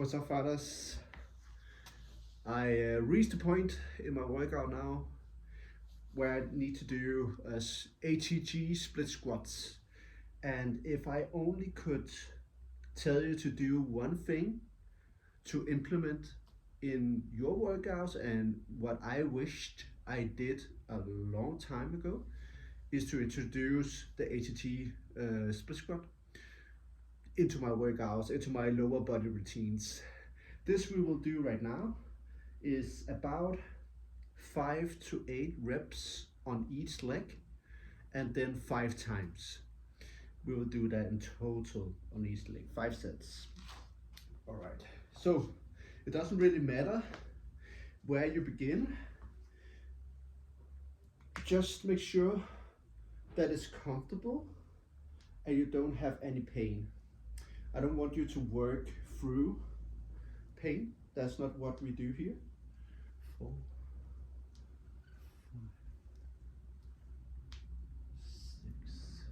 What's up, fathers? I reached a point in my workout now where I need to do ATG Split Squats. And if I only could tell you to do one thing to implement in your workouts, and what I wished I did a long time ago, is to introduce the ATG Split Squat into my workouts, into my lower body routines. This we will do right now is about 5 to 8 reps on each leg, and then 5 times. We will do that in total on each leg, 5 sets. All right, so it doesn't really matter where you begin. Just make sure that it's comfortable and you don't have any pain. I don't want you to work through pain. That's not what we do here. 4, 5, 6, 7,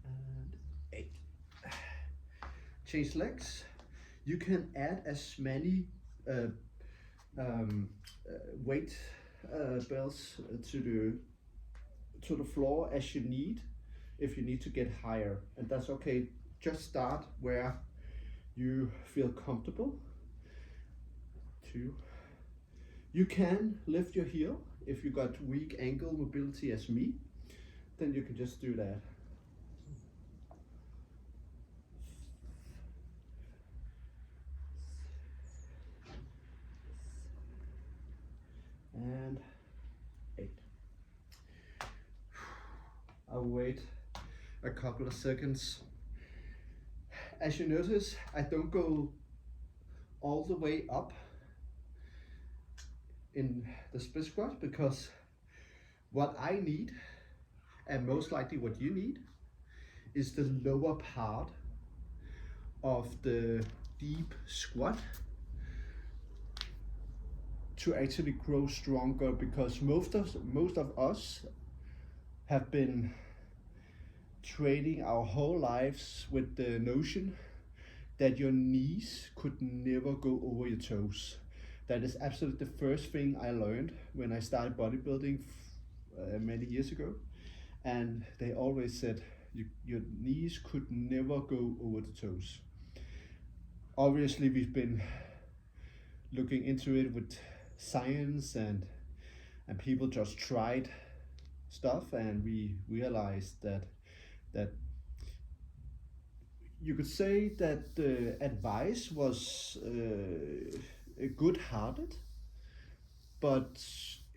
and 8. Change legs. You can add as many weight belts to the floor as you need. If you need to get higher, and that's okay. Just start where you feel comfortable. 2. You can lift your heel if you got weak ankle mobility as me, then you can just do that. And 8. I'll wait a couple of seconds. As you notice, I don't go all the way up in the split squat, because what I need, and most likely what you need, is the lower part of the deep squat to actually grow stronger, because most of us have been training our whole lives with the notion that your knees could never go over your toes. That is absolutely the first thing I learned when I started bodybuilding many years ago. And they always said your knees could never go over the toes. Obviously, we've been looking into it with science, and people just tried stuff, and we realized that you could say that the advice was good-hearted, but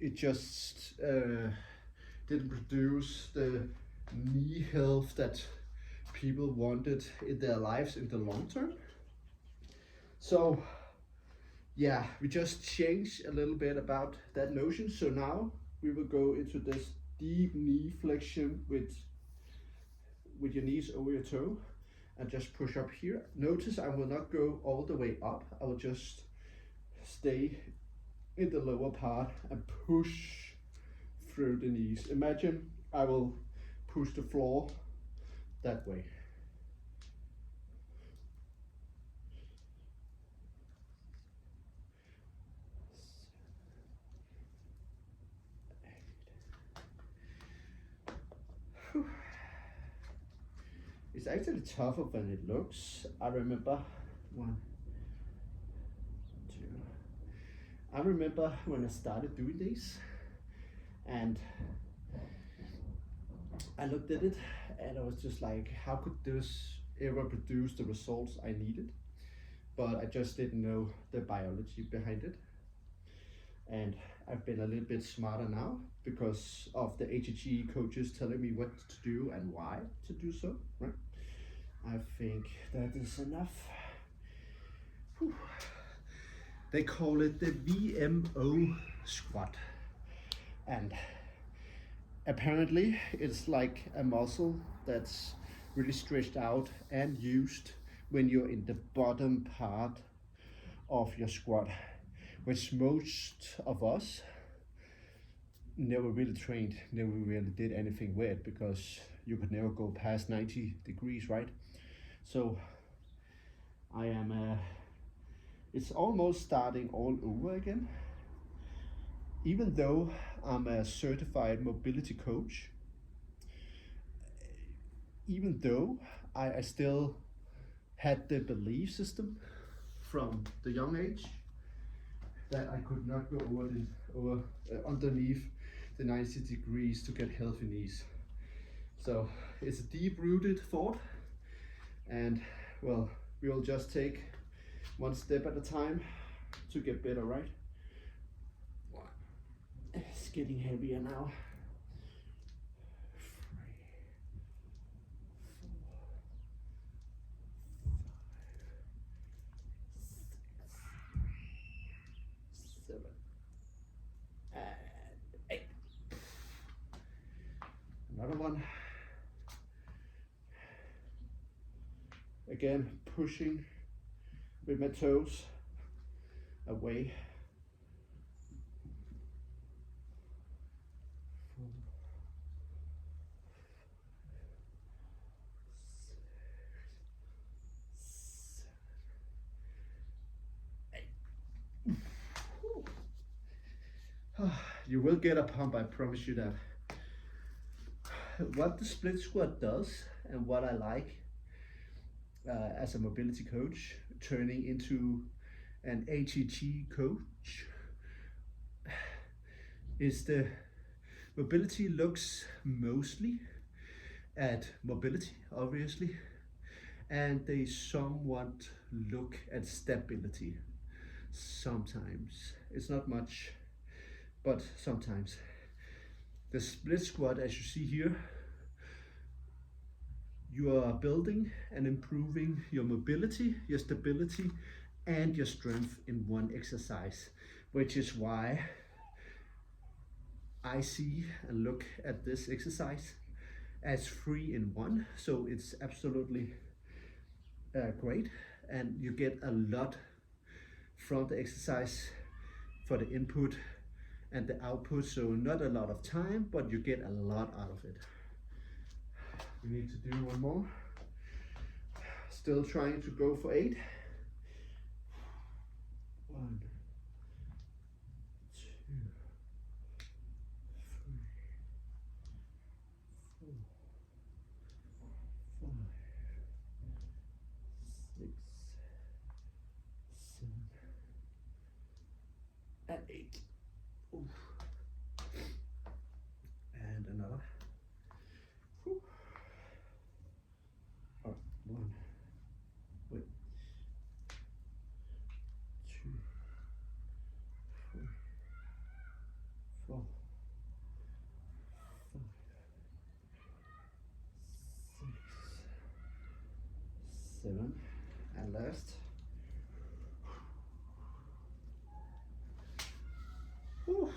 it just didn't produce the knee health that people wanted in their lives in the long term. So yeah, we just changed a little bit about that notion. So now we will go into this deep knee flexion with your knees over your toe, and just push up here. Notice I will not go all the way up. I will just stay in the lower part and push through the knees. Imagine I will push the floor that way. It's actually tougher than it looks. I remember 1, 2. I remember when I started doing these, and I looked at it and I was just like, how could this ever produce the results I needed? But I just didn't know the biology behind it. And I've been a little bit smarter now because of the ATG coaches telling me what to do and why to do so, right? I think that is enough. Whew. They call it the VMO squat, and apparently it's like a muscle that's really stretched out and used when you're in the bottom part of your squat, which most of us never really trained, never really did anything with, because you could never go past 90 degrees, right? So I am it's almost starting all over again. Even though I'm a certified mobility coach, even though I still had the belief system from the young age that I could not go over underneath the 90 degrees to get healthy knees. So it's a deep-rooted thought, and well, we'll just take one step at a time to get better, right? It's getting heavier now. 3, 4, 5, 6, 7, and 8. Another one. Again, pushing with my toes away. 4, 6, 7, 8. You will get a pump, I promise you that. What the split squat does, and what I like as a mobility coach, turning into an ATG coach, is the mobility looks mostly at mobility, obviously, and they somewhat look at stability. Sometimes it's not much, but sometimes. The split squat, as you see here, you are building and improving your mobility, your stability, and your strength in one exercise, which is why I see and look at this exercise as 3 in 1. So it's absolutely great, and you get a lot from the exercise for the input and the output. So not a lot of time, but you get a lot out of it. We need to do one more. Still trying to go for 8. 1, 2, 3, 4, 5, 6, 7, and 8. Oof. And another. Whew. All right, 1, wait, 2, 3, 4, 5, 6, 7, and last. Whew.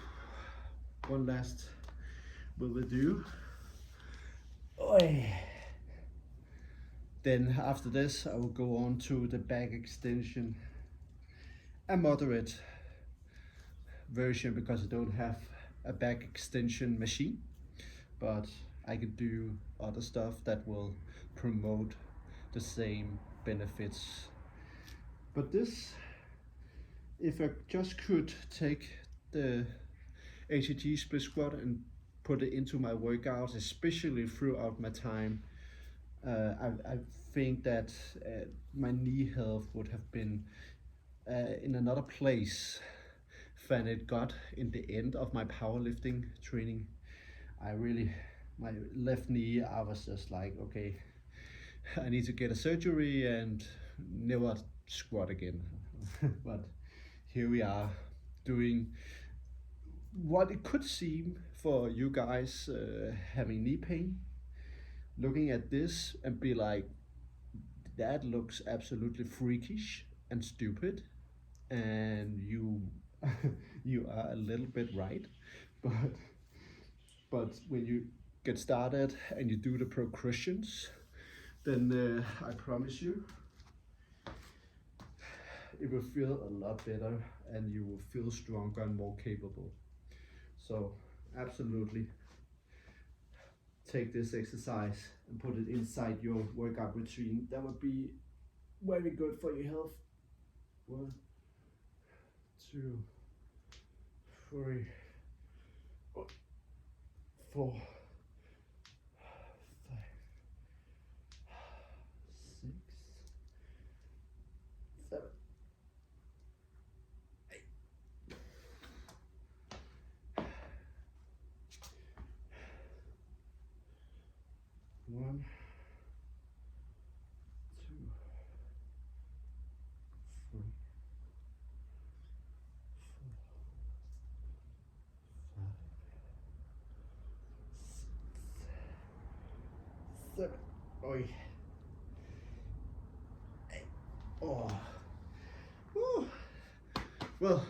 One last will do. Oy. Then after this, I will go on to the back extension, a moderate version because I don't have a back extension machine, but I can do other stuff that will promote the same benefits. But this, if I just could take the ATG Split Squat and put it into my workouts, especially throughout my time, I think that my knee health would have been in another place than it got in the end of my powerlifting training. My left knee, I was just like, okay, I need to get a surgery and never squat again. But here we are doing what it could seem for you guys having knee pain, looking at this and be like, that looks absolutely freakish and stupid, and you you are a little bit right, but when you get started and you do the progressions, then I promise you it will feel a lot better and you will feel stronger and more capable. So absolutely take this exercise and put it inside your workout routine. That would be very good for your health. 1, 2, 3, 4, 5, 6, 7, 8. 1, 2, 3, 4, 5, 6, 7. Oi. 8. Oh. Woo. Well,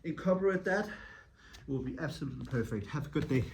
incorporate that. It will be absolutely perfect. Have a good day.